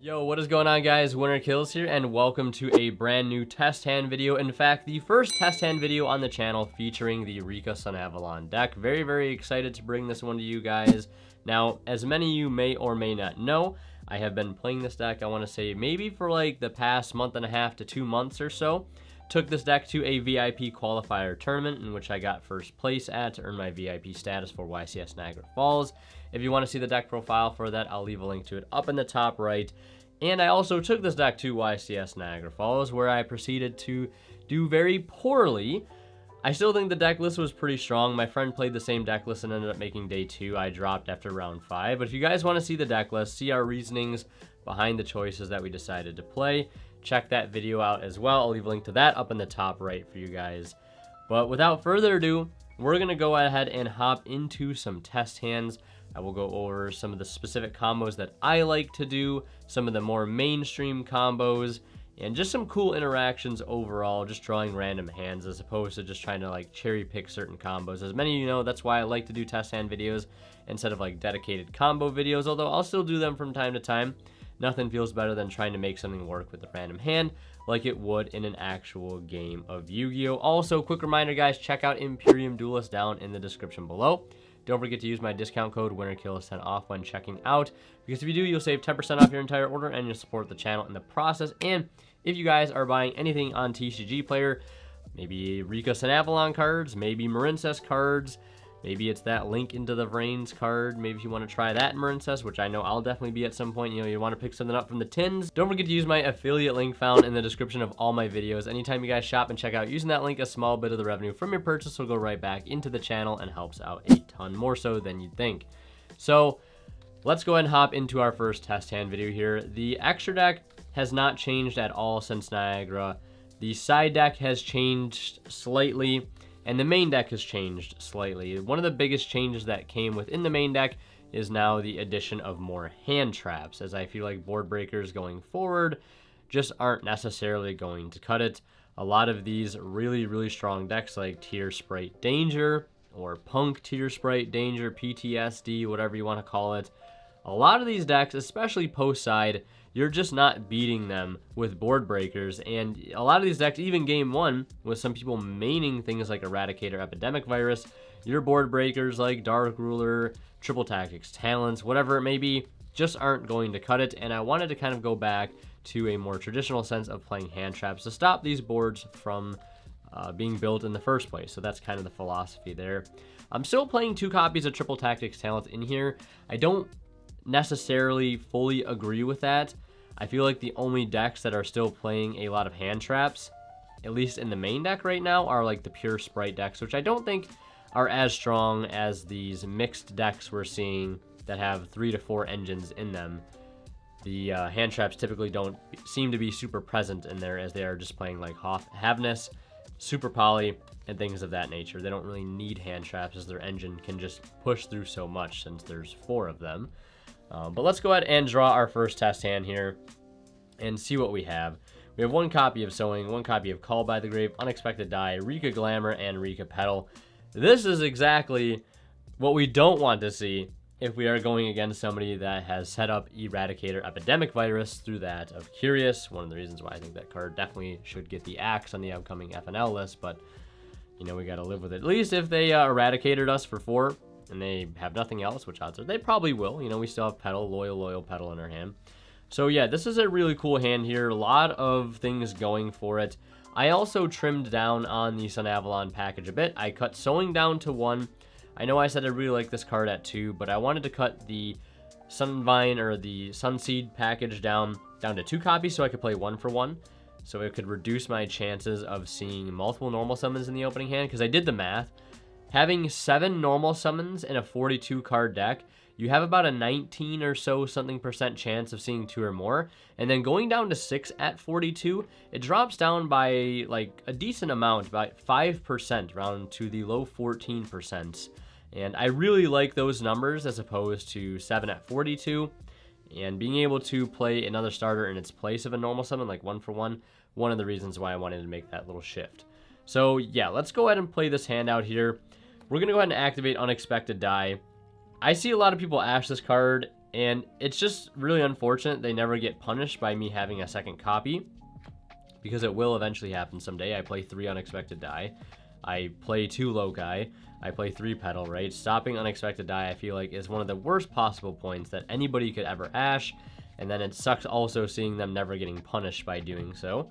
Yo, what is going on, guys? Winner Kills here, and welcome to a brand new test hand video. In fact, the first test hand video on the channel featuring the Rikka Sun Avalon deck. Very excited to bring this one to you guys. Now, as many of you may or may not know, I have been playing this deck, I want to say, maybe for like the past month and a half to 2 months or so. Took this deck to a VIP qualifier tournament in which I got first place at to earn my VIP status for YCS Niagara Falls. If you want to see the deck profile for that, I'll leave a link to it up in the top right. And I also took this deck to YCS Niagara Falls, where I proceeded to do very poorly. I still think the deck list was pretty strong. My friend played the same deck list and ended up making day 2. I dropped after round 5. But if you guys want to see the deck list, see our reasonings behind the choices that we decided to play, check that video out as well. I'll leave a link to that up in the top right for you guys. But without further ado, we're going to go ahead and hop into some test hands. I will go over some of the specific combos that I like to do, some of the more mainstream combos, and just some cool interactions overall, just drawing random hands as opposed to just trying to like cherry pick certain combos. As many of you know, that's why I like to do test hand videos instead of like dedicated combo videos, although I'll still do them from time to time. Nothing feels better than trying to make something work with a random hand like it would in an actual game of Yu-Gi-Oh! Also, quick reminder, guys, check out Imperium Duelist down in the description below. Don't forget to use my discount code WINNERKILLS10 off when checking out, because if you do, you'll save 10% off your entire order and you'll support the channel in the process. And if you guys are buying anything on TCG Player, maybe Rikka Sun Avalon cards, maybe Marincess cards, maybe it's that Link into the Vrains card. Maybe if you want to try that in Marincess, which I know I'll definitely be at some point. You know, you want to pick something up from the tins. Don't forget to use my affiliate link found in the description of all my videos. Anytime you guys shop and check out using that link, a small bit of the revenue from your purchase will go right back into the channel and helps out a ton, more so than you'd think. So let's go ahead and hop into our first test hand video here. The extra deck has not changed at all since Niagara. The side deck has changed slightly, and the main deck has changed slightly. One of the biggest changes that came within the main deck is now the addition of more hand traps, as I feel like board breakers going forward just aren't necessarily going to cut it. A lot of these really strong decks like Tier Sprite Danger or Punk Tier Sprite Danger, PTSD, whatever you want to call it. A lot of these decks, especially post-side, you're just not beating them with board breakers. And a lot of these decks, even game 1, with some people maining things like Eradicator, Epidemic Virus, your board breakers like Dark Ruler, Triple Tactics, Talents, whatever it may be, just aren't going to cut it. And I wanted to kind of go back to a more traditional sense of playing hand traps to stop these boards from being built in the first place. So that's kind of the philosophy there. I'm still playing 2 copies of Triple Tactics Talents in here. I don't necessarily fully agree with that. I feel like the only decks that are still playing a lot of hand traps, at least in the main deck right now, are like the pure Sprite decks, which I don't think are as strong as these mixed decks we're seeing that have 3 to 4 engines in them. The hand traps typically don't seem to be super present in there, as they are just playing like Havness, Super Poly, and things of that nature. They don't really need hand traps, as their engine can just push through so much since there's 4 of them. But let's go ahead and draw our first test hand here and see what we have. We have 1 copy of Sowing, 1 copy of Call by the Grave, Unexpected Die, Rikka Glamour, and Rikka Petal. This is exactly what we don't want to see if we are going against somebody that has set up Eradicator, Epidemic Virus through that of Curious. One of the reasons why I think that card definitely should get the axe on the upcoming FNL list, but you know, we got to live with it. At least if they Eradicated us for 4, and they have nothing else, which odds are they probably will. You know, we still have Petal, loyal Petal in our hand. So yeah, this is a really cool hand here. A lot of things going for it. I also trimmed down on the Sun Avalon package a bit. I cut Sowing down to 1. I know I said I really like this card at 2, but I wanted to cut the Sunvine or the Sunseed package down to 2 copies so I could play 1 for 1. So it could reduce my chances of seeing multiple normal summons in the opening hand, because I did the math. Having 7 normal summons in a 42 card deck, you have about a 19 or so something % chance of seeing 2 or more. And then going down to 6 at 42, it drops down by like a decent amount, about 5%, round to the low 14%. And I really like those numbers as opposed to 7 at 42. And being able to play another starter in its place of a normal summon, like 1 for 1, one of the reasons why I wanted to make that little shift. So yeah, let's go ahead and play this hand out here. We're going to go ahead and activate Unexpected Die. I see a lot of people ash this card, And it's just really unfortunate they never get punished by me having a second copy, because it will eventually happen someday. I play 3 unexpected die. I play 2 loci. I play 3 petal, right? Stopping unexpected die, I feel like, is one of the worst possible points that anybody could ever ash. And then it sucks also seeing them never getting punished by doing so.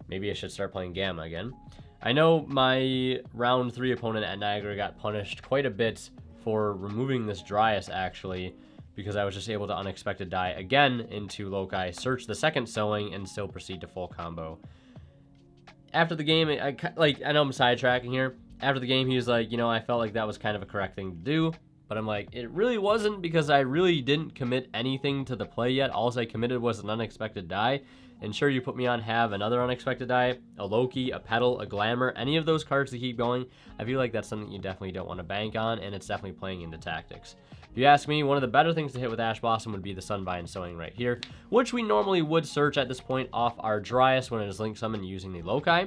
Maybe I should start playing Gamma again. I know my round 3 opponent at Niagara got punished quite a bit for removing this Dryas, actually, because I was just able to unexpected die again into loci, search the second sowing, and still proceed to full combo. After the game, I know I'm sidetracking here. After the game, he was like, you know, I felt like that was kind of a correct thing to do. But I'm like, it really wasn't, because I really didn't commit anything to the play yet. All I committed was an unexpected die. And sure, you put me on have another unexpected die, a Loki, a Petal, a Glamour, any of those cards to keep going. I feel like that's something you definitely don't want to bank on, and it's definitely playing into tactics. If you ask me, one of the better things to hit with Ash Blossom would be the Sunbind Sowing right here, which we normally would search at this point off our Dryas when it is Link Summon using the Loci.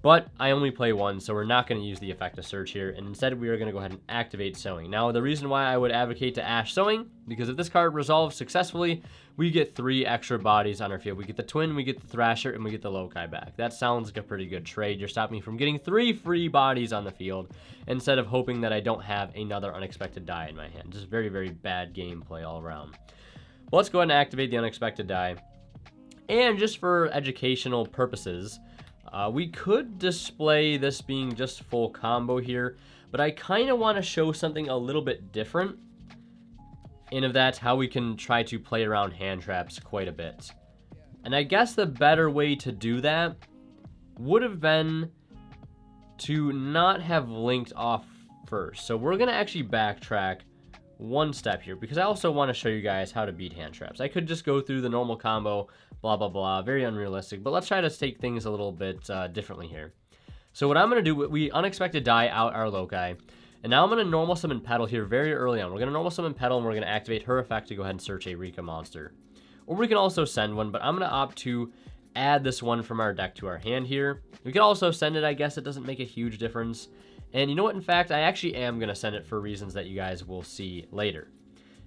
But I only play 1, so we're not going to use the effect of search here, and instead we are going to go ahead and activate Sowing. Now, the reason why I would advocate to Ash Sowing, because if this card resolves successfully, we get 3 extra bodies on our field. We get the Twin, we get the Thrasher, and we get the Loci back. That sounds like a pretty good trade. You're stopping me from getting 3 free bodies on the field, instead of hoping that I don't have another unexpected die in my hand. Just very, very bad gameplay all around. Well, let's go ahead and activate the unexpected die. And just for educational purposes, we could display this being just full combo here, but I kind of want to show something a little bit different, and of that, how we can try to play around hand traps quite a bit. And I guess the better way to do that would have been to not have linked off first. So we're going to actually backtrack one step here, because I also want to show you guys how to beat hand traps. I could just go through the normal combo, blah, blah, blah, very unrealistic, but let's try to take things a little bit differently here. So what I'm going to do, we unexpected die out our Loci, and now I'm going to normal summon Petal here very early on. We're going to normal summon Petal, and we're going to activate her effect to go ahead and search a Rikka monster. Or we can also send one, but I'm going to opt to add this one from our deck to our hand here. We could also send it, I guess it doesn't make a huge difference. And you know what, in fact, I actually am going to send it for reasons that you guys will see later.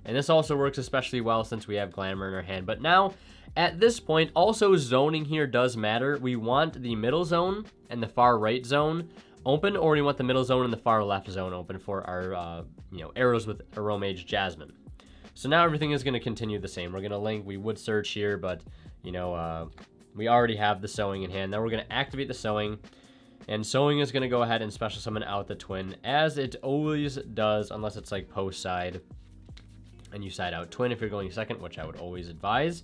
And this also works especially well since we have Glamour in our hand. But now, at this point, also zoning here does matter. We want the middle zone and the far right zone open, or we want the middle zone and the far left zone open for our arrows with Aromage Jasmine. So now everything is going to continue the same. We're going to link, we would search here, but, we already have the Sowing in hand. Now we're going to activate the Sowing. And Sowing is going to go ahead and special summon out the Twin, as it always does, unless it's like post side. And you side out Twin if you're going second, which I would always advise.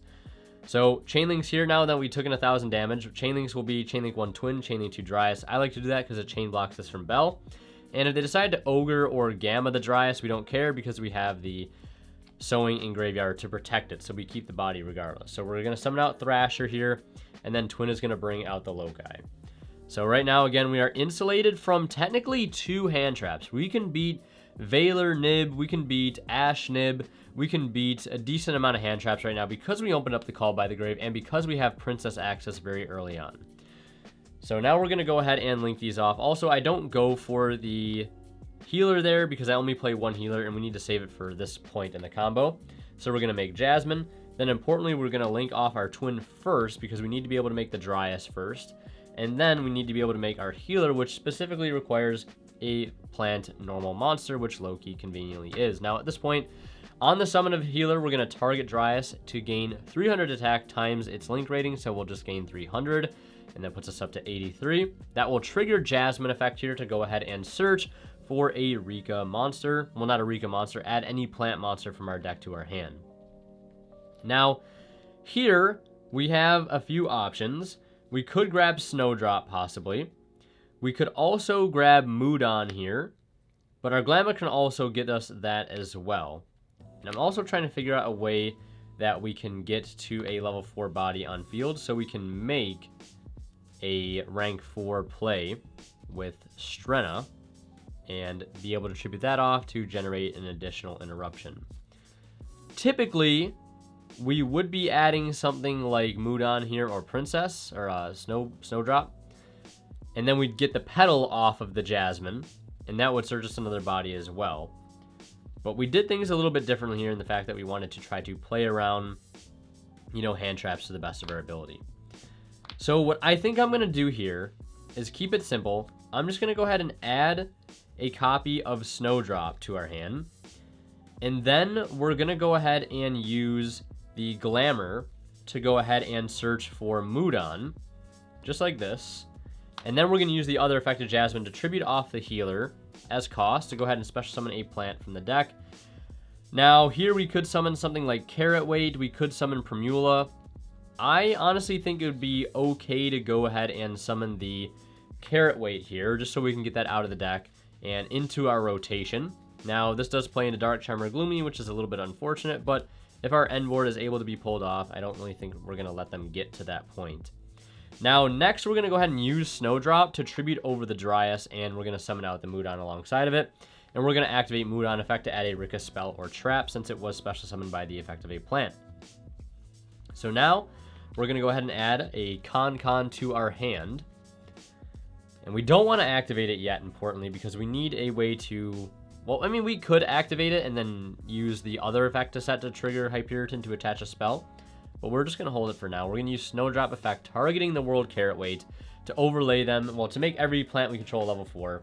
So Chainlink's here now that we took in 1,000 damage. Chainlinks will be Chainlink 1 Twin, Chainlink 2 Dryas. I like to do that because it chain blocks this from Bell. And if they decide to Ogre or Gamma the Dryas, we don't care because we have the Sowing in Graveyard to protect it. So we keep the body regardless. So we're going to summon out Thrasher here, and then Twin is going to bring out the Loci. So right now, again, we are insulated from technically 2 hand traps. We can beat Valor Nib, we can beat Ash Nib, we can beat a decent amount of hand traps right now because we opened up the Call by the Grave and because we have Princess access very early on. So now we're going to go ahead and link these off. Also, I don't go for the healer there because I only play 1 healer and we need to save it for this point in the combo. So we're going to make Jasmine. Then importantly, we're going to link off our Twin first because we need to be able to make the Dryas first. And then we need to be able to make our healer, which specifically requires a plant normal monster, which Loki conveniently is. Now at this point, on the summon of healer, we're going to target Dryas to gain 300 attack times its link rating, so we'll just gain 300, and that puts us up to 83. That will trigger Jasmine effect here to go ahead and search for a Rikka monster. Well, not a Rikka monster, add any plant monster from our deck to our hand. Now, here we have a few options. We could grab Snowdrop, possibly. We could also grab Moodon here, but our Glamour can also get us that as well. And I'm also trying to figure out a way that we can get to a level 4 body on field so we can make a rank 4 play with Strenna and be able to tribute that off to generate an additional interruption. Typically, we would be adding something like Moodon here or Princess or Snowdrop. And then we'd get the Petal off of the Jasmine. And that would search us another body as well. But we did things a little bit differently here in the fact that we wanted to try to play around, you know, hand traps to the best of our ability. So what I think I'm going to do here is keep it simple. I'm just going to go ahead and add a copy of Snowdrop to our hand. And then we're going to go ahead and use the Glamour to go ahead and search for Mudon, just like this. And then we're going to use the other effect of Jasmine to tribute off the healer as cost to go ahead and special summon a plant from the deck. Now, here we could summon something like Carrot Weight. We could summon Primula. I honestly think it would be okay to go ahead and summon the Carrot Weight here, just so we can get that out of the deck and into our rotation. Now, this does play into Dark Charmer Gloomy, which is a little bit unfortunate, but if our end board is able to be pulled off, I don't really think we're going to let them get to that point. Now, next, we're going to go ahead and use Snowdrop to tribute over the Dryas, and we're going to summon out the Mudon alongside of it. And we're going to activate Mudon effect to add a Rikka spell or trap, since it was special summoned by the effect of a plant. So now, we're going to go ahead and add a Con to our hand. And we don't want to activate it yet, importantly, because we need a way to... Well, I mean, we could activate it and then use the other effect to set to trigger Hyperiton to attach a spell. But we're just going to hold it for now. We're going to use Snowdrop effect, targeting the World Carrot Weight to overlay them. Well, to make every plant we control level 4.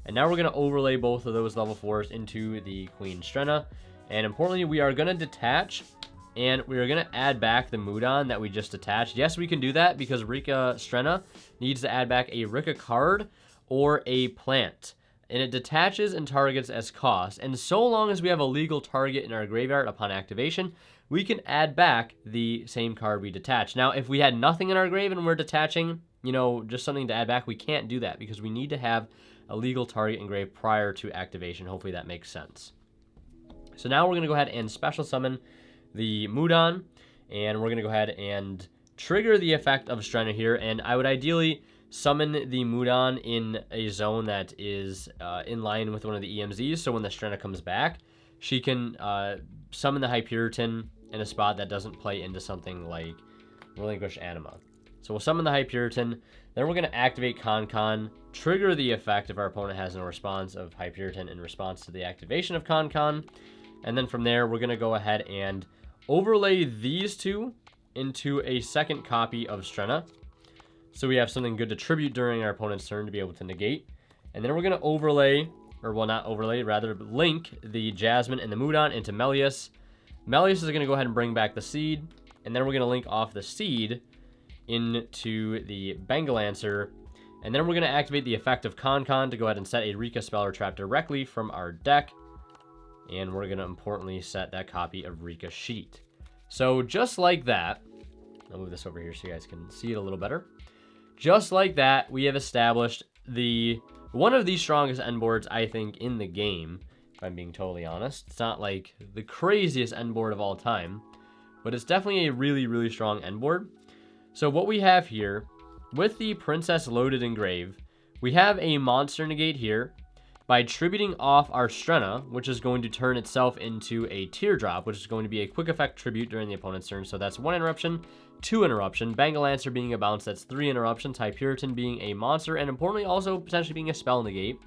And now we're going to overlay both of those level 4s into the Queen Strenna. And importantly, we are going to detach, and we are going to add back the Mudon that we just attached. Yes, we can do that because Rikka Strenna needs to add back a Rikka card or a plant. And it detaches and targets as cost. And so long as we have a legal target in our graveyard upon activation, we can add back the same card we detached. Now, if we had nothing in our grave and we're detaching, you know, just something to add back, we can't do that because we need to have a legal target in grave prior to activation. Hopefully that makes sense. So now we're going to go ahead and special summon the Mudon, and we're going to go ahead and trigger the effect of Strenna here, and I would ideally summon the Mudon in a zone that is in line with one of the EMZs, so when the Strenna comes back, she can summon the Hyperiton in a spot that doesn't play into something like Relinquish Anima. So we'll summon the Hyperiton, then we're going to activate Con, trigger the effect if our opponent has no response of Hyperiton in response to the activation of Con, and then from there, we're going to go ahead and overlay these two into a second copy of Strenna. So we have something good to tribute during our opponent's turn to be able to negate. And then we're going to overlay, or well, not overlay, rather link the Jasmine and the Mudon into Melius. Melius is going to go ahead and bring back the Seed. And then we're going to link off the Seed into the Bengalancer. And then we're going to activate the effect of Con to go ahead and set a Rikka spell or trap directly from our deck. And we're going to importantly set that copy of Rikka Sheet. So just like that, I'll move this over here so you guys can see it a little better. Just like that, we have established one of the strongest end boards, I think, in the game, if I'm being totally honest. It's not like the craziest end board of all time, but it's definitely a really, really strong end board. So what we have here, with the Princess loaded in grave, we have a monster negate here by tributing off our Strenna, which is going to turn itself into a Teardrop, which is going to be a quick effect tribute during the opponent's turn. So that's 1 interruption, 2 interruption, Bengalancer being a bounce, that's 3 interruptions, Hyperiton being a monster, and importantly also potentially being a spell negate,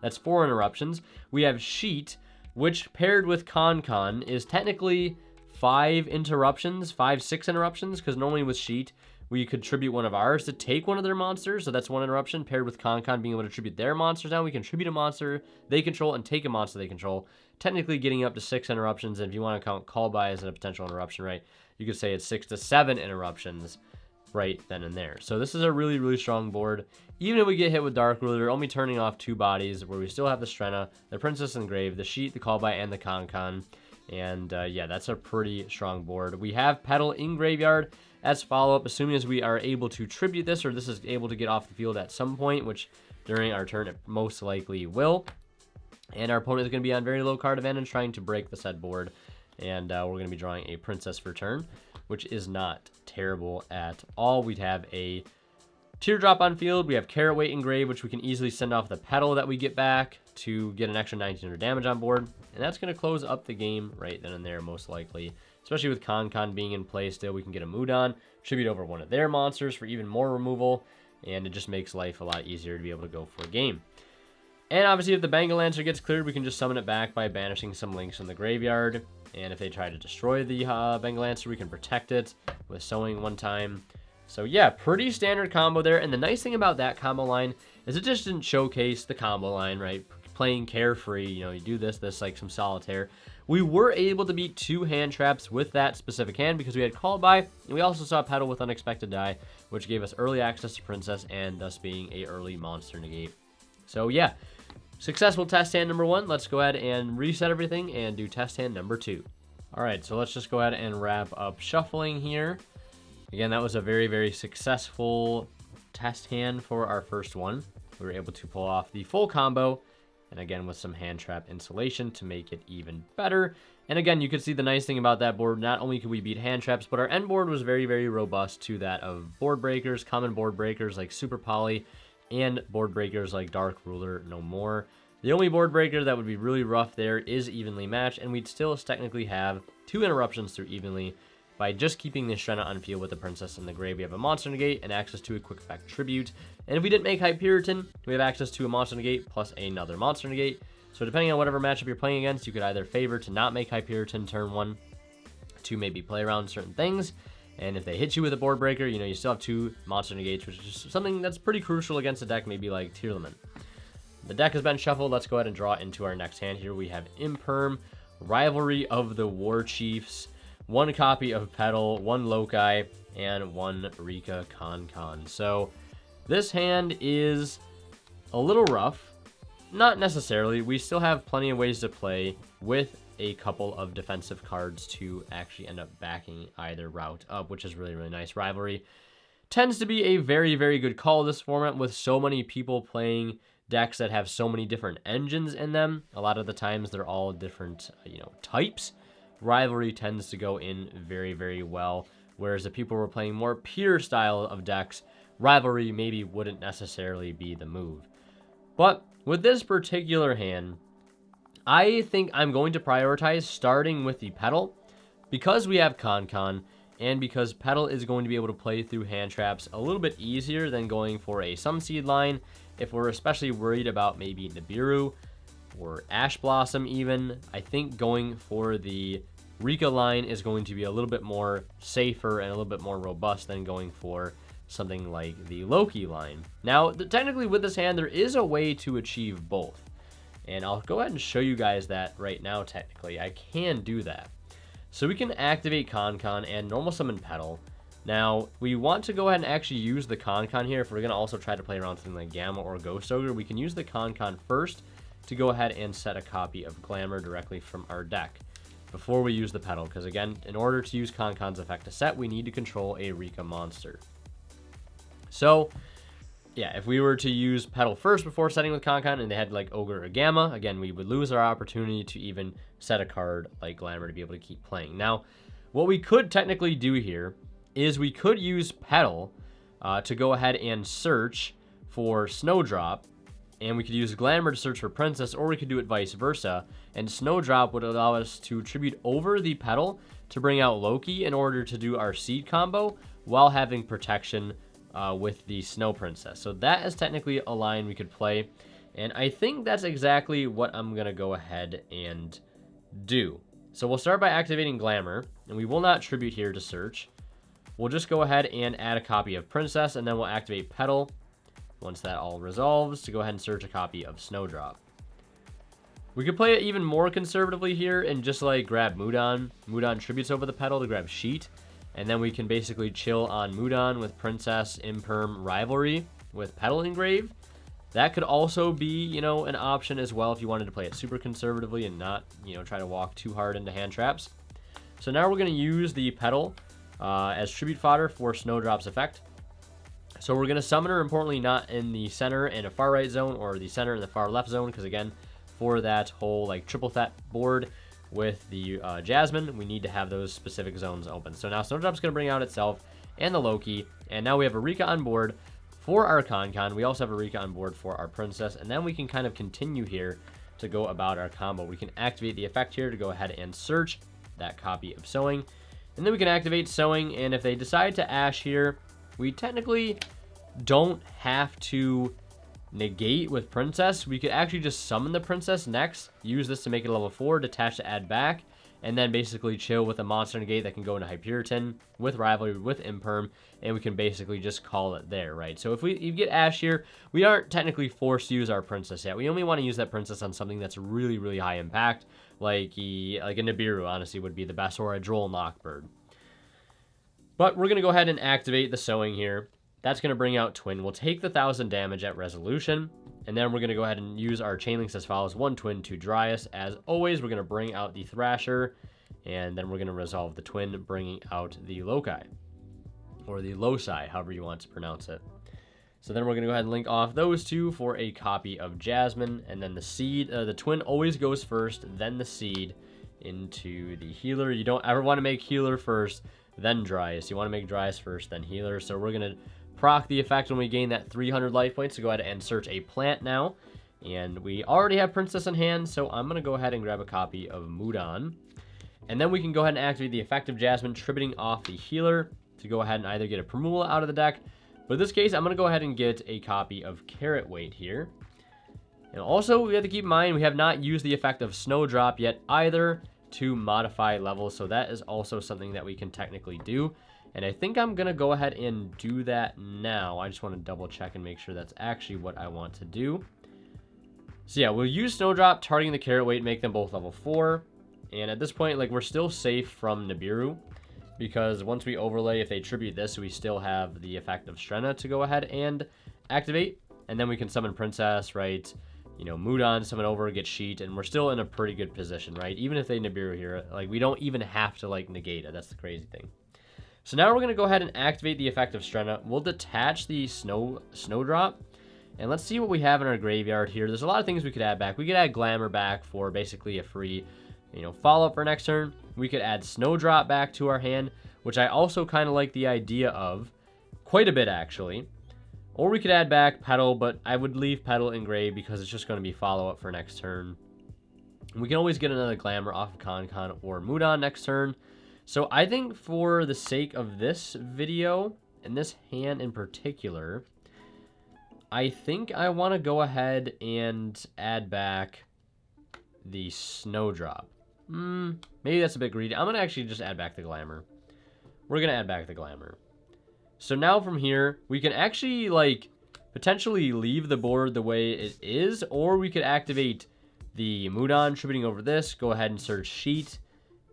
that's 4 interruptions. We have Sheet, which paired with Con is technically 5 interruptions, 6 interruptions, because normally with Sheet, we could tribute one of ours to take one of their monsters, so that's 1 interruption, paired with Con being able to tribute their monsters. Now we can tribute a monster they control and take a monster they control, technically getting up to 6 interruptions, and if you want to count Call By as a potential interruption, right, you could say it's 6 to 7 interruptions right then and there. So this is a really, really strong board. Even if we get hit with Dark Ruler, only turning off 2 bodies, where we still have the Strenna, the Princess in grave, the Sheet, the Call By, and the Con. And yeah, that's a pretty strong board. We have Petal in graveyard as follow-up, assuming as we are able to tribute this, or this is able to get off the field at some point, which during our turn it most likely will. And our opponent is going to be on very low card advantage, trying to break the said board. And we're going to be drawing a Princess for turn, which is not terrible at all. We'd have a Teardrop on field. We have Carrot Weight in grave, which we can easily send off the Petal that we get back to get an extra 1900 damage on board. And that's going to close up the game right then and there, most likely. Especially with Con being in play still, we can get a Mudon, tribute over one of their monsters for even more removal, and it just makes life a lot easier to be able to go for a game. And obviously, if the Bengal Lancer gets cleared, we can just summon it back by banishing some links from the graveyard. And if they try to destroy the Bengal Lancer, we can protect it with sowing one time. So yeah, pretty standard combo there. And the nice thing about that combo line is it just didn't showcase the combo line, right? Playing carefree, you know, you do this, like some solitaire. We were able to beat 2 hand traps with that specific hand because we had Call By, and we also saw Petal with Unexpected Die, which gave us early access to Princess and thus being a early monster negate. So yeah, successful test hand number 1. Let's go ahead and reset everything and do test hand number 2. All right, so let's just go ahead and wrap up shuffling here. Again, that was a very, very successful test hand for our first one. We were able to pull off the full combo, and again with some hand trap insulation to make it even better. And again, you can see the nice thing about that board, not only could we beat hand traps, but our end board was very, very robust to that of board breakers, common board breakers like Super Poly, and board breakers like Dark Ruler No More. The only board breaker that would be really rough there is Evenly Matched, and we'd still technically have 2 interruptions through Evenly by just keeping the Shrena on field with the Princess in the grave. We have a Monster Negate and access to a Quick Effect Tribute. And if we didn't make Hyperion, we have access to a Monster Negate plus another Monster Negate. So depending on whatever matchup you're playing against, you could either favor to not make Hyperion turn 1 to maybe play around certain things. And if they hit you with a board breaker, you know, you still have 2 Monster Negates, which is something that's pretty crucial against a deck maybe like Tearlament. The deck has been shuffled. Let's go ahead and draw into our next hand here. We have Imperm, Rivalry of the War Chiefs, 1 copy of Petal, 1 Loci, and 1 Rikka Con. So this hand is a little rough. Not necessarily. We still have plenty of ways to play with a couple of defensive cards to actually end up backing either route up, which is really, really nice. Rivalry tends to be a very, very good call this format with so many people playing decks that have so many different engines in them. A lot of the times they're all different, types. Rivalry tends to go in very, very well, whereas if people were playing more pure style of decks, Rivalry maybe wouldn't necessarily be the move. But with this particular hand, I think I'm going to prioritize starting with the Petal because we have Con, and because Petal is going to be able to play through hand traps a little bit easier than going for a Sunseed line. If we're especially worried about maybe Nibiru or Ash Blossom even, I think going for the Rikka line is going to be a little bit more safer and a little bit more robust than going for something like the Loki line. Now, technically with this hand, there is a way to achieve both. And I'll go ahead and show you guys that right now, technically. I can do that. So we can activate Con and normal summon Petal. Now, we want to go ahead and actually use the Con here. If we're going to also try to play around something like Gamma or Ghost Ogre, we can use the Con first to go ahead and set a copy of Glamour directly from our deck before we use the Petal. Because again, in order to use Con's effect to set, we need to control a Rikka monster. So, yeah, if we were to use Petal first before setting with Con and they had like Ogre or Gamma, again, we would lose our opportunity to even set a card like Glamour to be able to keep playing. Now, what we could technically do here is we could use Petal to go ahead and search for Snowdrop, and we could use Glamour to search for Princess, or we could do it vice versa, and Snowdrop would allow us to tribute over the Petal to bring out Loki in order to do our seed combo while having protection with the Snow Princess. So that is technically a line we could play, and I think that's exactly what I'm going to go ahead and do. So we'll start by activating Glamour, and we will not tribute here to search. We'll just go ahead and add a copy of Princess, and then we'll activate Petal once that all resolves to go ahead and search a copy of Snowdrop. We could play it even more conservatively here and just like grab Mudan. Mudan tributes over the Petal to grab Sheet, and then we can basically chill on Mudan with Princess, Imperm, Rivalry with Petal engraved. That could also be, an option as well if you wanted to play it super conservatively and not, try to walk too hard into hand traps. So now we're going to use the Petal as tribute fodder for Snowdrop's effect. So we're going to summon her, importantly, not in the center and a far right zone or the center and the far left zone, because again, for that whole like triple threat board with the Jasmine, we need to have those specific zones open. So now Snowdrop's going to bring out itself and the Loki, and now we have a Rikka on board for our Con. We also have a Rikka on board for our Princess, and then we can kind of continue here to go about our combo. We can activate the effect here to go ahead and search that copy of Sowing, and then we can activate Sowing, and if they decide to Ash here, we technically don't have to negate with Princess, we could actually just summon the Princess next, use this to make it a level 4, detach to add back, and then basically chill with a monster negate that can go into Hyperion with Rivalry, with Imperm, and we can basically just call it there, right? So if you get Ash here, we aren't technically forced to use our Princess yet. We only want to use that Princess on something that's really, really high impact, like a Nibiru, honestly, would be the best, or a Droll Knockbird. But we're going to go ahead and activate the Sowing here. That's going to bring out Twin. We'll take the 1000 damage at resolution, and then we're going to go ahead and use our chain links as follows. 1 Twin, 2 Dryas. As always, we're going to bring out the Thrasher, and then we're going to resolve the Twin, bringing out the Loci, or the Loci, however you want to pronounce it. So then we're going to go ahead and link off those two for a copy of Jasmine, and then the Seed. The Twin always goes first, then the Seed into the Healer. You don't ever want to make Healer first, then Dryas. You want to make Dryas first, then Healer. So we're going to proc the effect when we gain that 300 life points to go ahead and search a plant now. And we already have Princess in hand, so I'm going to go ahead and grab a copy of Mudan. And then we can go ahead and activate the effect of Jasmine, tributing off the Healer to go ahead and either get a Primula out of the deck. But in this case, I'm going to go ahead and get a copy of Carrot Weight here. And also, we have to keep in mind, we have not used the effect of Snowdrop yet either to modify levels. So that is also something that we can technically do. And I think I'm going to go ahead and do that now. I just want to double check and make sure that's actually what I want to do. So yeah, we'll use Snowdrop, targeting the Carrot Weight, make them both level 4. And at this point, like, we're still safe from Nibiru, because once we overlay, if they tribute this, we still have the effect of Strenna to go ahead and activate. And then we can summon Princess, right? You know, Mudan, summon over, get Sheet, and we're still in a pretty good position, right? Even if they Nibiru here, like, we don't even have to, like, negate it. That's the crazy thing. So now we're going to go ahead and activate the effect of Strenna. We'll detach the Snowdrop, and let's see what we have in our graveyard here. There's a lot of things we could add back. We could add Glamour back for basically a free, you know, follow-up for next turn. We could add Snowdrop back to our hand, which I also kind of like the idea of quite a bit, actually. Or we could add back Petal, but I would leave Petal in grave because it's just going to be follow-up for next turn. We can always get another Glamour off of Con or Mudan next turn. So I think for the sake of this video, and this hand in particular, I think I want to go ahead and add back the Snowdrop. Maybe that's a bit greedy. I'm going to actually just add back the Glamour. We're going to add back the Glamour. So now from here, we can actually, like, potentially leave the board the way it is, or we could activate the Mudan, tributing over this, go ahead and search Sheet,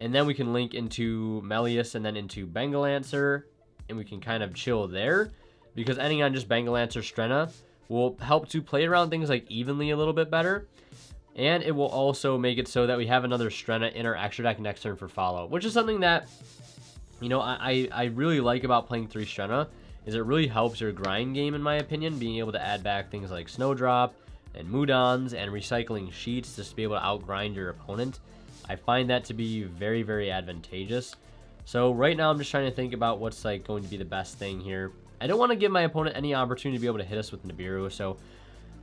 and then we can link into Melius and then into Bengalancer, and we can kind of chill there, because ending on just Bengalancer Strenna will help to play around things like evenly a little bit better, and it will also make it so that we have another Strenna in our extra deck next turn for follow, which is something that, you know, I really like about playing 3 Strenna, is it really helps your grind game, in my opinion, being able to add back things like Snowdrop and Mudans and recycling Sheets just to be able to outgrind your opponent. I find that to be very, very advantageous. So right now I'm just trying to think about what's like going to be the best thing here. I don't want to give my opponent any opportunity to be able to hit us with Nibiru, so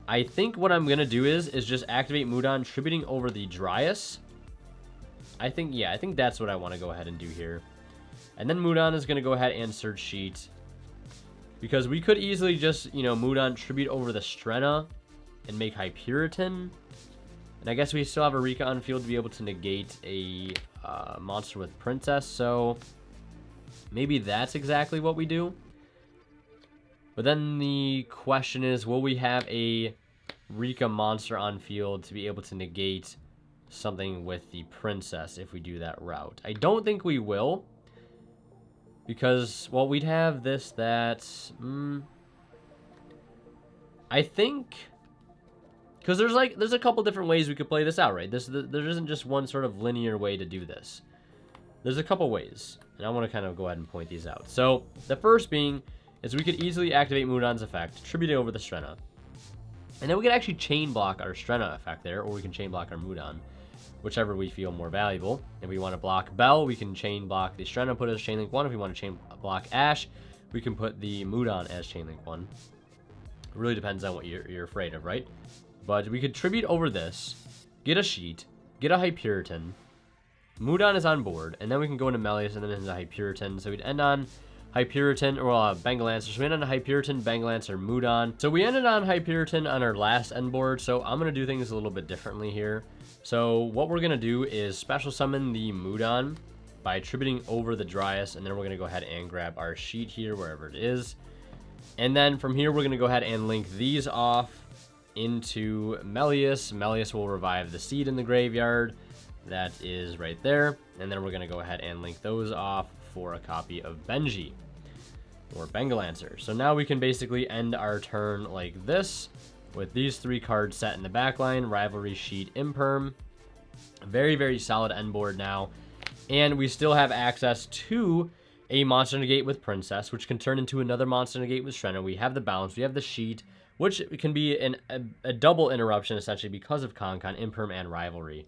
I think what I'm going to do is just activate Mudan, tributing over the Dryas. I think that's what I want to go ahead and do here. And then Mudan is going to go ahead and search Sheet, because we could easily just, you know, Mudan, tribute over the Strenna and make Hyperion. And I guess we still have a Rikka on field to be able to negate a monster with Princess, so maybe that's exactly what we do. But then the question is, will we have a Rikka monster on field to be able to negate something with the Princess if we do that route? I don't think we will, because, well, we'd have this, that, I think, because there's a couple different ways we could play this out, right? There isn't just one sort of linear way to do this. There's a couple ways, and I want to kind of go ahead and point these out. So the first being is we could easily activate Mudan's effect, tribute it over the Strenna, and then we could actually chain block our Strenna effect there, or we can chain block our Mudan, whichever we feel more valuable. If we want to block Bell, we can chain block the Strenna, put it as chain link 1. If we want to chain block Ash, we can put the Mudan as chain link 1. It really depends on what you're afraid of, right? But we could tribute over this, get a Sheet, get a Hyperion. Mudan is on board, and then we can go into Melius and then into Hyperion. So we'd end on Hyperiton, or Bengalancer. So we ended on Hyperiton, Bengalancer, Mudon. So we ended on Hyperiton on our last end board, so I'm going to do things a little bit differently here. So what we're going to do is special summon the Mudon by attributing over the Dryas, and then we're going to go ahead and grab our sheet here, wherever it is. And then from here, we're going to go ahead and link these off into Melius. Melius will revive the seed in the graveyard. That is right there. And then we're going to go ahead and link those off for a copy of Benji or Bengalancer. So now we can basically end our turn like this with these 3 cards set in the backline. Rivalry, Sheet, Imperm. Very, very solid end board now. And we still have access to a Monster Negate with Princess, which can turn into another Monster Negate with Shredder. We have the Bounce, we have the Sheet, which can be a double interruption, essentially, because of Con-Con, Imperm, and Rivalry.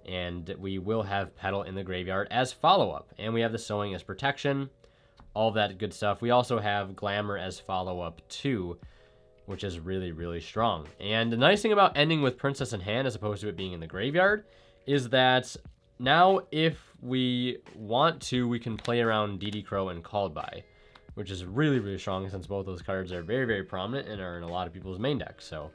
And we will have Petal in the graveyard as follow-up. And we have the Sowing as protection, all that good stuff. We also have Glamour as follow-up, too, which is really, really strong. And the nice thing about ending with Princess in hand, as opposed to it being in the graveyard, is that now if we want to, we can play around DD Crow and Called By, which is really, really strong since both those cards are very, very prominent and are in a lot of people's main decks. So,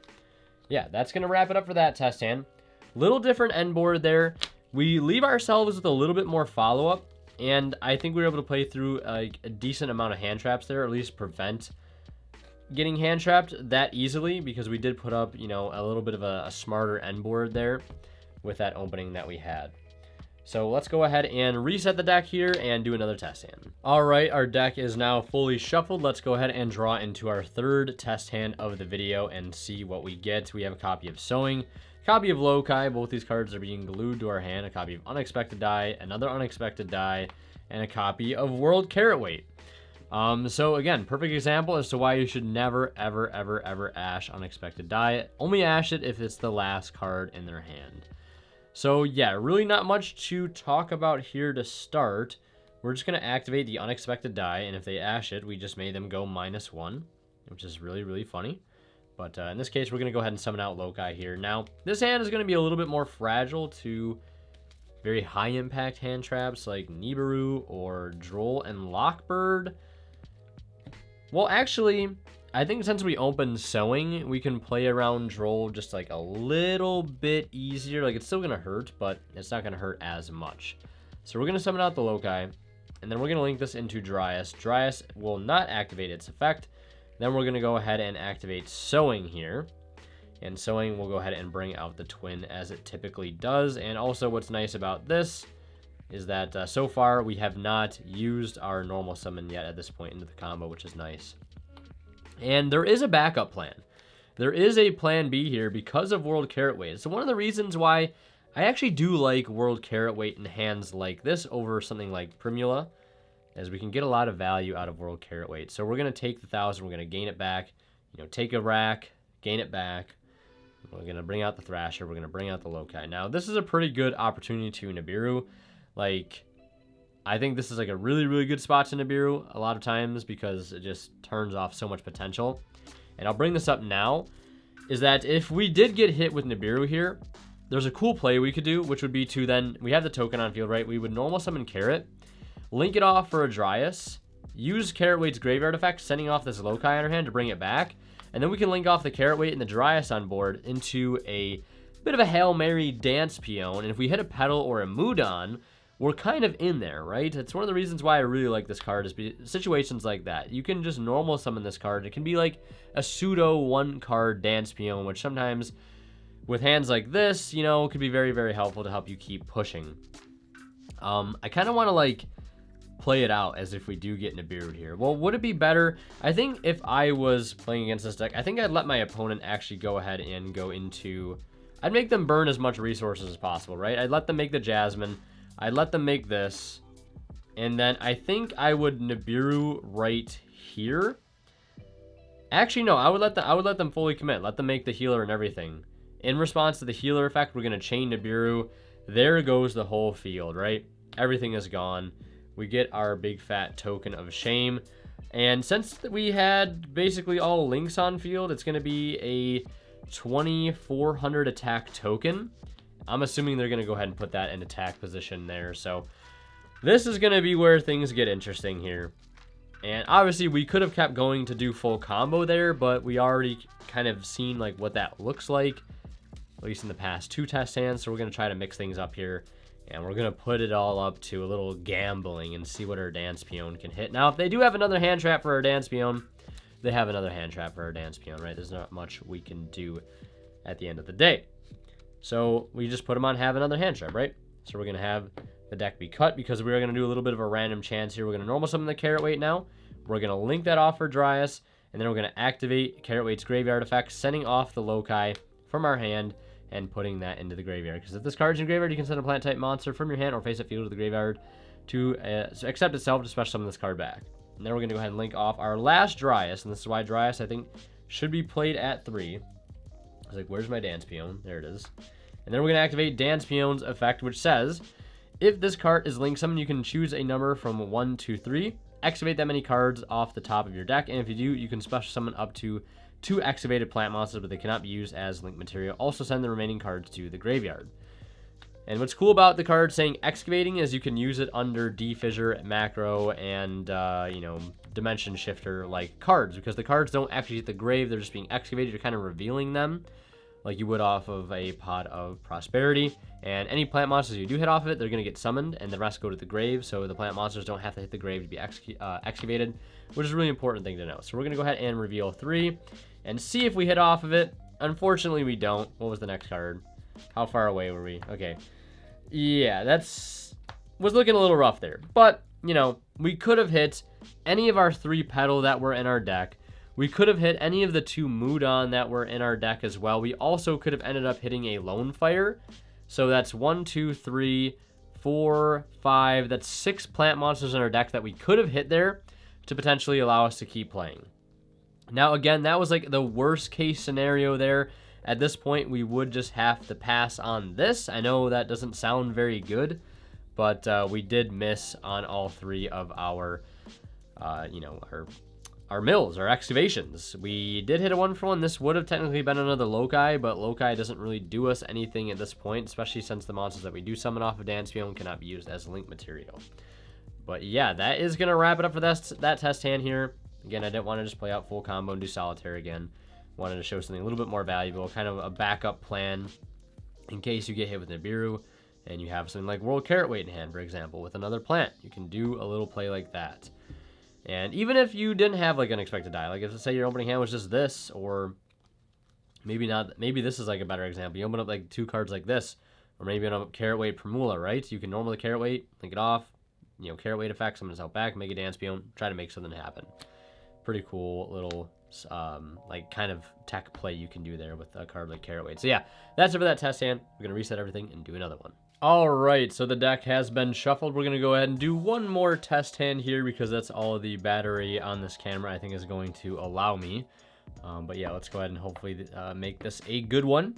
yeah, that's going to wrap it up for that test hand. Little different end board there. We leave ourselves with a little bit more follow-up, and I think we were able to play through a decent amount of hand traps there, or at least prevent getting hand trapped that easily, because we did put up, you know, a little bit of a smarter end board there with that opening that we had. So let's go ahead and reset the deck here and do another test hand. All right, our deck is now fully shuffled. Let's go ahead and draw into our 3rd test hand of the video and see what we get. We have a copy of Sowing, copy of Lokai. Both these cards are being glued to our hand. A copy of Unexpected Die, another Unexpected Die, and a copy of World Carrot Weight. So again, perfect example as to why you should never, ever, ever, ever Ash Unexpected Die. Only Ash it if it's the last card in their hand. So yeah, really not much to talk about here to start. We're just going to activate the Unexpected Die, and if they Ash it, we just made them go -1, which is really, really funny. But in this case, we're going to go ahead and summon out Lokai here. Now, this hand is going to be a little bit more fragile to very high-impact hand traps like Nibiru or Droll and Lockbird. Well, actually, I think since we opened Sowing, we can play around Droll just like a little bit easier. Like, it's still going to hurt, but it's not going to hurt as much. So we're going to summon out the Lokai, and then we're going to link this into Dryas. Dryas will not activate its effect. Then we're going to go ahead and activate Sowing here. And Sowing will go ahead and bring out the Twin as it typically does. And also what's nice about this is that so far we have not used our normal summon yet at this point into the combo, which is nice. And there is a backup plan. There is a plan B here because of World Carrot Weight. So one of the reasons why I actually do like World Carrot Weight in hands like this over something like Primula, as we can get a lot of value out of World Carrot Weight. So we're going to take the 1,000, we're going to gain it back, you know, take a rack, gain it back. We're going to bring out the Thrasher, we're going to bring out the Lokai. Now, this is a pretty good opportunity to Nibiru. Like, I think this is like a really, really good spot to Nibiru a lot of times because it just turns off so much potential. And I'll bring this up now, is that if we did get hit with Nibiru here, there's a cool play we could do, which would be to then, we have the token on field, right? We would normal summon Carrot, link it off for a Dryas, use Carrot Weight's graveyard effect, sending off this Lokai on our hand to bring it back, and then we can link off the Carrot Weight and the Dryas on board into a bit of a Hail Mary dance peon, and if we hit a Petal or a Mudon, we're kind of in there, right? It's one of the reasons why I really like this card is situations like that. You can just normal summon this card. It can be like a pseudo 1-card dance peon, which sometimes with hands like this, you know, could be very, very helpful to help you keep pushing. I kind of want to like play it out as if we do get Nibiru here. Well, would it be better? I think if I was playing against this deck, I think I'd let my opponent actually go ahead and go into... I'd make them burn as much resources as possible, right? I'd let them make the Jasmine. I'd let them make this. And then I think I would Nibiru right here. Actually, no, I would let them fully commit. Let them make the healer and everything. In response to the healer effect, we're going to chain Nibiru. There goes the whole field, right? Everything is gone. We get our big fat token of shame. And since we had basically all links on field, it's going to be a 2400 attack token. I'm assuming they're going to go ahead and put that in attack position there. So this is going to be where things get interesting here. And obviously we could have kept going to do full combo there, but we already kind of seen like what that looks like, at least in the past 2 test hands. So we're going to try to mix things up here, and we're going to put it all up to a little gambling and see what our dance peon can hit. Now, if they do have another hand trap for our dance peon, they have another hand trap for our dance peon, right? There's not much we can do at the end of the day. So we just put them on have another hand trap, right? So we're going to have the deck be cut because we're going to do a little bit of a random chance here. We're going to normal summon the Carrot Weight now. We're going to link that off for Dryas, and then we're going to activate Carrot Weight's graveyard effect, sending off the Loci from our hand and putting that into the graveyard. Because if this card's in graveyard, you can send a plant type monster from your hand or face it field to the graveyard to accept itself to special summon this card back. And then we're going to go ahead and link off our last Dryas, and this is why Dryas, I think, should be played at 3. I was like, where's my dance peon? There it is. And then we're going to activate Dance Peon's effect, which says, if this card is link summoned, you can choose a number from 1 to 3. Excavate that many cards off the top of your deck, and if you do, you can special summon up to 2 excavated plant monsters, but they cannot be used as link material. Also send the remaining cards to the graveyard. And what's cool about the card saying excavating is you can use it under defissure, macro, and you know, dimension shifter like cards, because the cards don't actually hit the grave, they're just being excavated. You're kind of revealing them like you would off of a Pot of Prosperity. And any plant monsters you do hit off of it, they're going to get summoned, and the rest go to the grave, so the plant monsters don't have to hit the grave to be excavated, which is a really important thing to know. So we're going to go ahead and reveal 3 and see if we hit off of it. Unfortunately, we don't. What was the next card? How far away were we? Okay. Yeah, was looking a little rough there. But, you know, we could have hit any of our 3 Petal that were in our deck. We could have hit any of the 2 Mudon that were in our deck as well. We also could have ended up hitting a Lone Fire. So that's 1, 2, 3, 4, 5. That's 6 plant monsters in our deck that we could have hit there to potentially allow us to keep playing. Now, again, that was like the worst case scenario there. At this point, we would just have to pass on this. I know that doesn't sound very good, but we did miss on all 3 of our, you know, our mills, our excavations. We did hit a 1-for-1. This would have technically been another Loci, but Loci doesn't really do us anything at this point, especially since the monsters that we do summon off of Dance Peon cannot be used as link material. But yeah, that is going to wrap it up for that test hand here. Again, I didn't want to just play out full combo and do solitaire again. Wanted to show something a little bit more valuable, kind of a backup plan in case you get hit with Nibiru and you have something like World Carrot Weight in hand, for example, with another plant. You can do a little play like that. And even if you didn't have like unexpected die, like if say your opening hand was just this, or maybe not, maybe this is like a better example. You open up like 2 cards like this, or maybe on a Carrot Weight Primula, right? You can normally Carrot Weight, link it off, you know, Carrot Weight effect, summon this out back, make a Dance Peon, try to make something happen. Pretty cool little like kind of tech play you can do there with a card like Carrot Weight. So yeah, that's it for that test hand. We're gonna reset everything and do another one. All right, so the deck has been shuffled. We're going to go ahead and do one more test hand here because that's all the battery on this camera I think is going to allow me. But yeah, let's go ahead and hopefully make this a good one.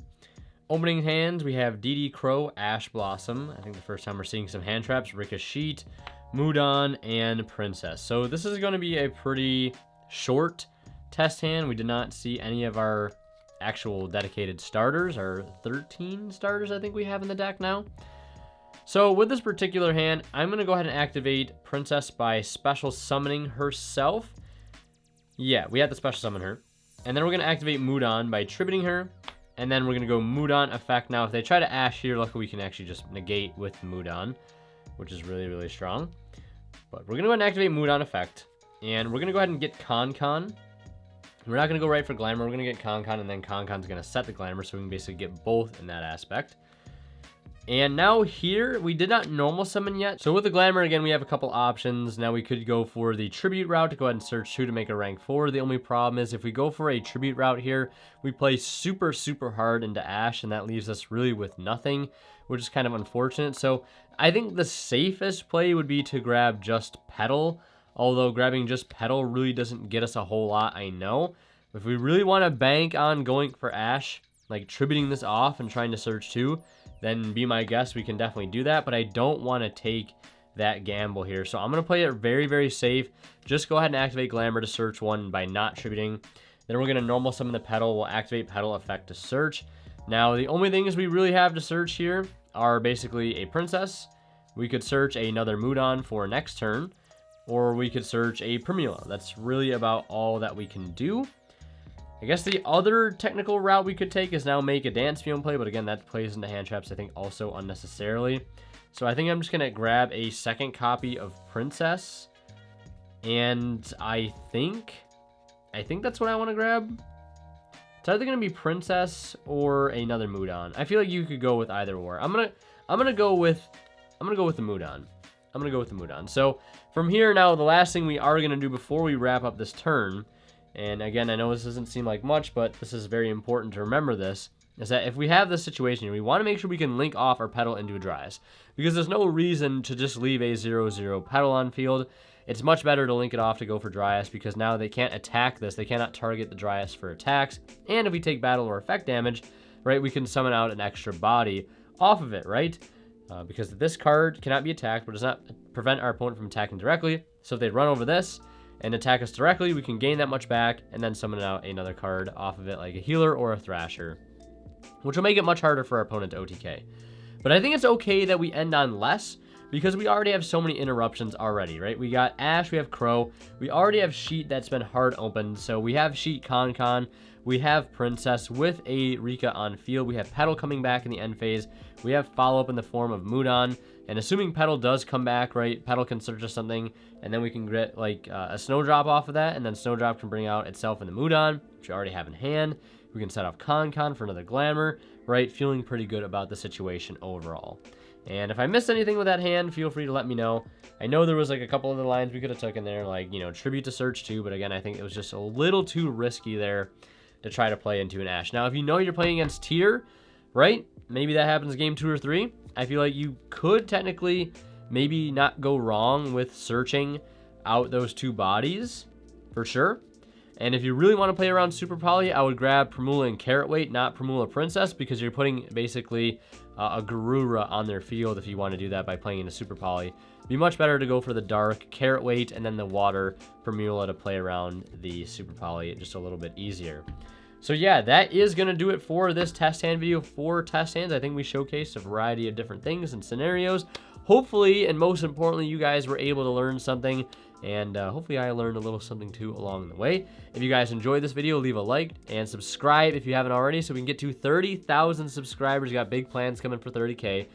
Opening hands, we have DD Crow, Ash Blossom. I think the first time we're seeing some hand traps, Rikka Sheet, Mudon, and Princess. So this is going to be a pretty short test hand. We did not see any of our actual dedicated starters, our 13 starters I think we have in the deck now. So with this particular hand, I'm going to go ahead and activate Princess by special summoning herself. Yeah, we have to special summon her. And then we're going to activate Mudon by tributing her. And then we're going to go Mudon effect. Now, if they try to Ash here, luckily we can actually just negate with Mudon, which is really, really strong. But we're going to go ahead and activate Mudon effect. And we're going to go ahead and get Con. We're not going to go right for Glamour. We're going to get Con, and then Con's going to set the Glamour, so we can basically get both in that aspect. And now here, we did not normal summon yet. So with the Glamour, again, we have a couple options. Now we could go for the Tribute route to go ahead and search 2 to make a rank 4. The only problem is if we go for a Tribute route here, we play super, super hard into Ash, and that leaves us really with nothing, which is kind of unfortunate. So I think the safest play would be to grab just Petal, although grabbing just Petal really doesn't get us a whole lot, I know. If we really want to bank on going for Ash, like tributing this off and trying to search 2, then be my guest, we can definitely do that, but I don't want to take that gamble here. So I'm going to play it very, very safe. Just go ahead and activate Glamour to search 1 by not tributing. Then we're going to normal summon the Petal. We'll activate Petal effect to search. Now, the only things we really have to search here are basically a Princess. We could search another Mudon for next turn. or we could search a Primula. That's really about all that we can do. I guess the other technical route we could take is now make a dance field play, but again, that plays into hand traps, I think, also unnecessarily. So I think I'm just going to grab a second copy of Princess, and I think that's what I want to grab. It's either going to be Princess or another Mudon. I feel like you could go with either or. I'm gonna go with the Mudon. I'm gonna go with the Mudon. So from here now, the last thing we are gonna do before we wrap up this turn, and again, I know this doesn't seem like much, but this is very important to remember this, is that if we have this situation here, we want to make sure we can link off our petal into a Dryas, because there's no reason to just leave a 0/0 petal on field. It's much better to link it off to go for Dryas, because now they can't attack this. They cannot target the Dryas for attacks, and if we take battle or effect damage, right, we can summon out an extra body off of it, right? Because this card cannot be attacked, but does not prevent our opponent from attacking directly. So if they run over this and attack us directly, we can gain that much back and then summon out another card off of it, like a healer or a Thrasher, which will make it much harder for our opponent to OTK. But I think it's okay that we end on less, because we already have so many interruptions already, right? We got Ash, we have Crow, we already have Sheet that's been hard opened, so we have Sheet Con, we have Princess with a Rikka on field, we have Petal coming back in the end phase, we have follow-up in the form of Mudon, and assuming Petal does come back, right, Petal can search us something, and then we can get like a Snowdrop off of that, and then Snowdrop can bring out itself in the Mudon, which we already have in hand. We can set off Con for another Glamour, right? Feeling pretty good about the situation overall. And if I missed anything with that hand, feel free to let me know. I know there was like a couple other lines we could have took in there, like, you know, Tribute to Search too, but again, I think it was just a little too risky there to try to play into an Ash. Now, if you know you're playing against Tier, right, maybe that happens game 2 or 3, I feel like you could technically maybe not go wrong with searching out those two bodies, for sure. And if you really want to play around Super Poly, I would grab Primula and Carrot Weight, not Primula Princess, because you're putting basically a Garura on their field if you want to do that by playing in a Super Poly. It'd be much better to go for the Dark, Carrot Weight, and then the Water Primula to play around the Super Poly just a little bit easier. So yeah, that is going to do it for this test hand video for test hands. I think we showcased a variety of different things and scenarios. Hopefully, and most importantly, you guys were able to learn something, and hopefully I learned a little something too along the way. If you guys enjoyed this video, leave a like and subscribe if you haven't already, so we can get to 30,000 subscribers. We got big plans coming for 30K,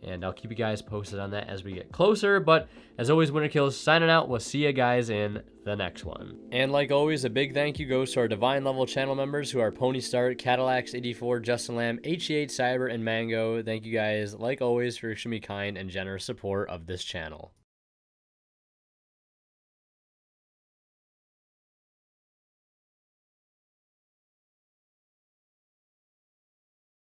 and I'll keep you guys posted on that as we get closer. But as always, Winter Kills signing out. We'll see you guys in the next one. And like always, a big thank you goes to our Divine Level channel members, who are Pony Start, Cadillacs84, Justin Lamb, HE8, Cyber, and Mango. Thank you guys, like always, for your extremely kind and generous support of this channel.